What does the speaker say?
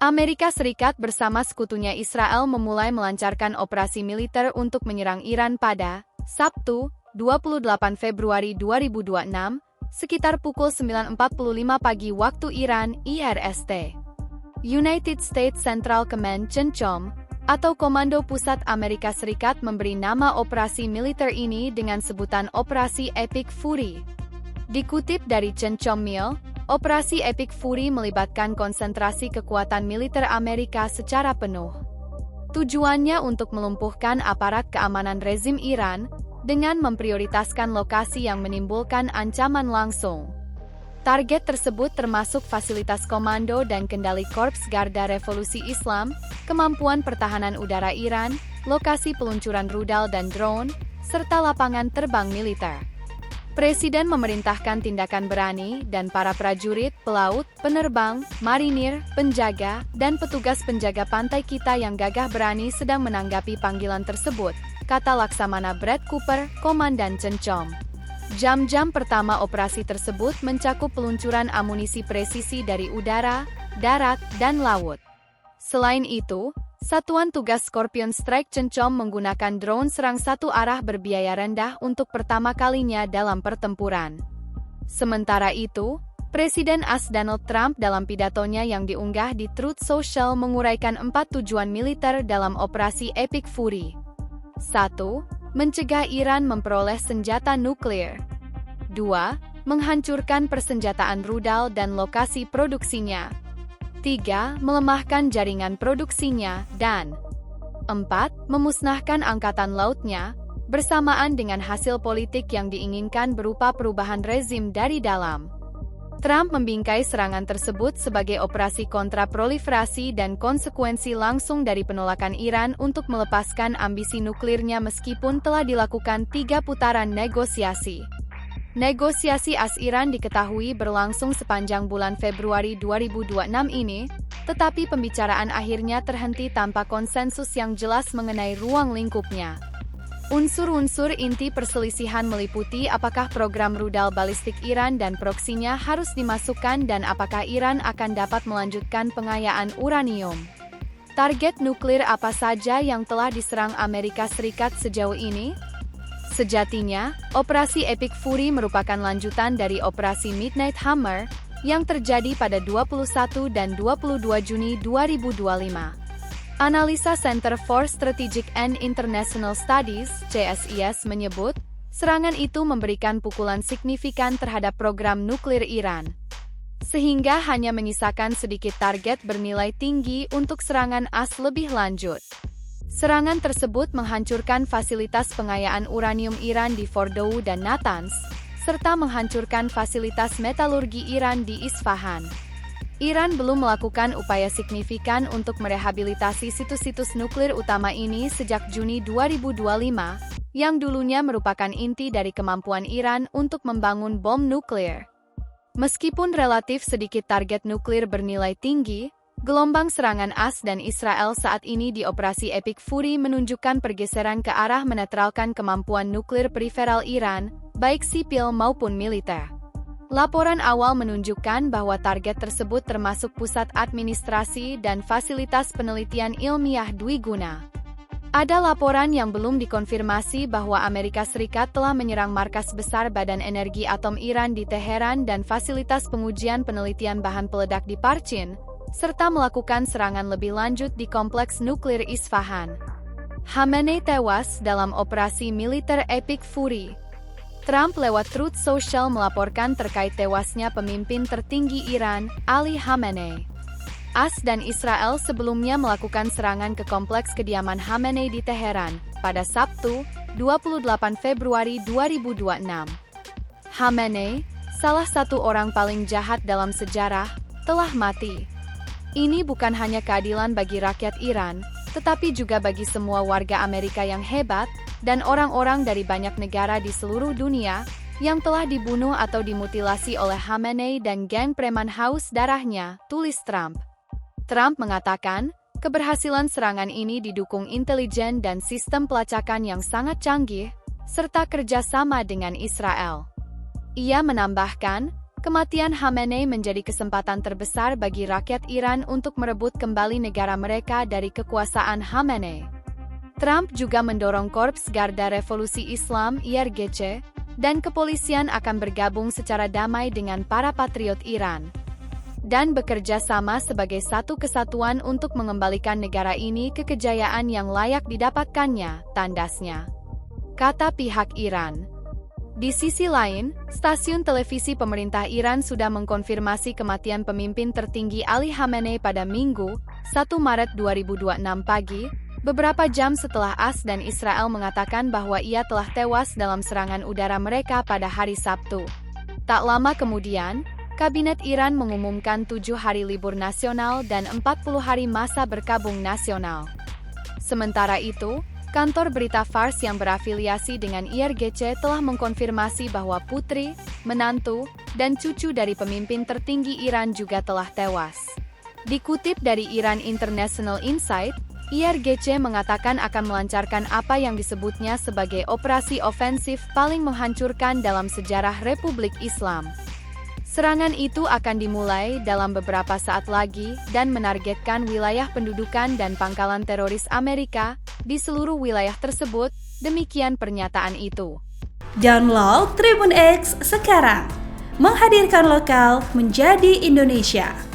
Amerika Serikat bersama sekutunya Israel memulai melancarkan operasi militer untuk menyerang Iran pada Sabtu, 28 Februari 2026, sekitar pukul 9.45 pagi waktu Iran, IRST. United States Central Command (CENTCOM) atau Komando Pusat Amerika Serikat memberi nama operasi militer ini dengan sebutan Operasi Epic Fury. Dikutip dari CENTCOM Mil, Operasi Epic Fury melibatkan konsentrasi kekuatan militer Amerika secara penuh. Tujuannya untuk melumpuhkan aparat keamanan rezim Iran dengan memprioritaskan lokasi yang menimbulkan ancaman langsung. Target tersebut termasuk fasilitas komando dan kendali Korps Garda Revolusi Islam, kemampuan pertahanan udara Iran, lokasi peluncuran rudal dan drone, serta lapangan terbang militer. Presiden memerintahkan tindakan berani dan para prajurit, pelaut, penerbang, marinir, penjaga, dan petugas penjaga pantai kita yang gagah berani sedang menanggapi panggilan tersebut, kata Laksamana Brad Cooper, Komandan CENTCOM. Jam-jam pertama operasi tersebut mencakup peluncuran amunisi presisi dari udara, darat, dan laut. Selain itu, Satuan Tugas Scorpion Strike CENTCOM menggunakan drone serang satu arah berbiaya rendah untuk pertama kalinya dalam pertempuran. Sementara itu, Presiden AS Donald Trump dalam pidatonya yang diunggah di Truth Social menguraikan 4 tujuan militer dalam operasi Epic Fury. 1. Mencegah Iran memperoleh senjata nuklir. 2. Menghancurkan persenjataan rudal dan lokasi produksinya. 3. Melemahkan jaringan produksinya, dan 4. Memusnahkan angkatan lautnya, bersamaan dengan hasil politik yang diinginkan berupa perubahan rezim dari dalam. Trump membingkai serangan tersebut sebagai operasi kontraproliferasi dan konsekuensi langsung dari penolakan Iran untuk melepaskan ambisi nuklirnya meskipun telah dilakukan 3 putaran negosiasi. Negosiasi AS-Iran diketahui berlangsung sepanjang bulan Februari 2026 ini, tetapi pembicaraan akhirnya terhenti tanpa konsensus yang jelas mengenai ruang lingkupnya. Unsur-unsur inti perselisihan meliputi apakah program rudal balistik Iran dan proksinya harus dimasukkan dan apakah Iran akan dapat melanjutkan pengayaan uranium. Target nuklir apa saja yang telah diserang Amerika Serikat sejauh ini? Sejatinya, Operasi Epic Fury merupakan lanjutan dari Operasi Midnight Hammer yang terjadi pada 21 dan 22 Juni 2025. Analisa Center for Strategic and International Studies (CSIS) menyebut, serangan itu memberikan pukulan signifikan terhadap program nuklir Iran, sehingga hanya menyisakan sedikit target bernilai tinggi untuk serangan AS lebih lanjut. Serangan tersebut menghancurkan fasilitas pengayaan uranium Iran di Fordow dan Natanz, serta menghancurkan fasilitas metalurgi Iran di Isfahan. Iran belum melakukan upaya signifikan untuk merehabilitasi situs-situs nuklir utama ini sejak Juni 2025, yang dulunya merupakan inti dari kemampuan Iran untuk membangun bom nuklir. Meskipun relatif sedikit target nuklir bernilai tinggi, gelombang serangan AS dan Israel saat ini di Operasi Epic Fury menunjukkan pergeseran ke arah menetralkan kemampuan nuklir periferal Iran, baik sipil maupun militer. Laporan awal menunjukkan bahwa target tersebut termasuk pusat administrasi dan fasilitas penelitian ilmiah dwiguna. Ada laporan yang belum dikonfirmasi bahwa Amerika Serikat telah menyerang markas besar Badan Energi Atom Iran di Teheran dan fasilitas pengujian penelitian bahan peledak di Parchin, serta melakukan serangan lebih lanjut di kompleks nuklir Isfahan. Khamenei tewas dalam operasi militer Epic Fury. Trump lewat Truth Social melaporkan terkait tewasnya pemimpin tertinggi Iran, Ali Khamenei. AS dan Israel sebelumnya melakukan serangan ke kompleks kediaman Khamenei di Teheran pada Sabtu, 28 Februari 2026. Khamenei, salah satu orang paling jahat dalam sejarah, telah mati. Ini bukan hanya keadilan bagi rakyat Iran, tetapi juga bagi semua warga Amerika yang hebat, dan orang-orang dari banyak negara di seluruh dunia, yang telah dibunuh atau dimutilasi oleh Khamenei dan geng preman haus darahnya, tulis Trump. Trump mengatakan, keberhasilan serangan ini didukung intelijen dan sistem pelacakan yang sangat canggih, serta kerjasama dengan Israel. Ia menambahkan, Kematian Khamenei menjadi kesempatan terbesar bagi rakyat Iran untuk merebut kembali negara mereka dari kekuasaan Khamenei. Trump juga mendorong Korps Garda Revolusi Islam (IRGC) dan kepolisian akan bergabung secara damai dengan para patriot Iran dan bekerja sama sebagai satu kesatuan untuk mengembalikan negara ini ke kejayaan yang layak didapatkannya, tandasnya, kata pihak Iran. Di sisi lain, stasiun televisi pemerintah Iran sudah mengkonfirmasi kematian pemimpin tertinggi Ali Khamenei pada Minggu, 1 Maret 2026 pagi, beberapa jam setelah AS dan Israel mengatakan bahwa ia telah tewas dalam serangan udara mereka pada hari Sabtu. Tak lama kemudian, Kabinet Iran mengumumkan 7 hari libur nasional dan 40 hari masa berkabung nasional. Sementara itu, kantor berita Fars yang berafiliasi dengan IRGC telah mengkonfirmasi bahwa putri, menantu, dan cucu dari pemimpin tertinggi Iran juga telah tewas. Dikutip dari Iran International Insight, IRGC mengatakan akan melancarkan apa yang disebutnya sebagai operasi ofensif paling menghancurkan dalam sejarah Republik Islam. Serangan itu akan dimulai dalam beberapa saat lagi dan menargetkan wilayah pendudukan dan pangkalan teroris Amerika di seluruh wilayah tersebut, demikian pernyataan itu. Download Tribun X sekarang, menghadirkan lokal menjadi Indonesia.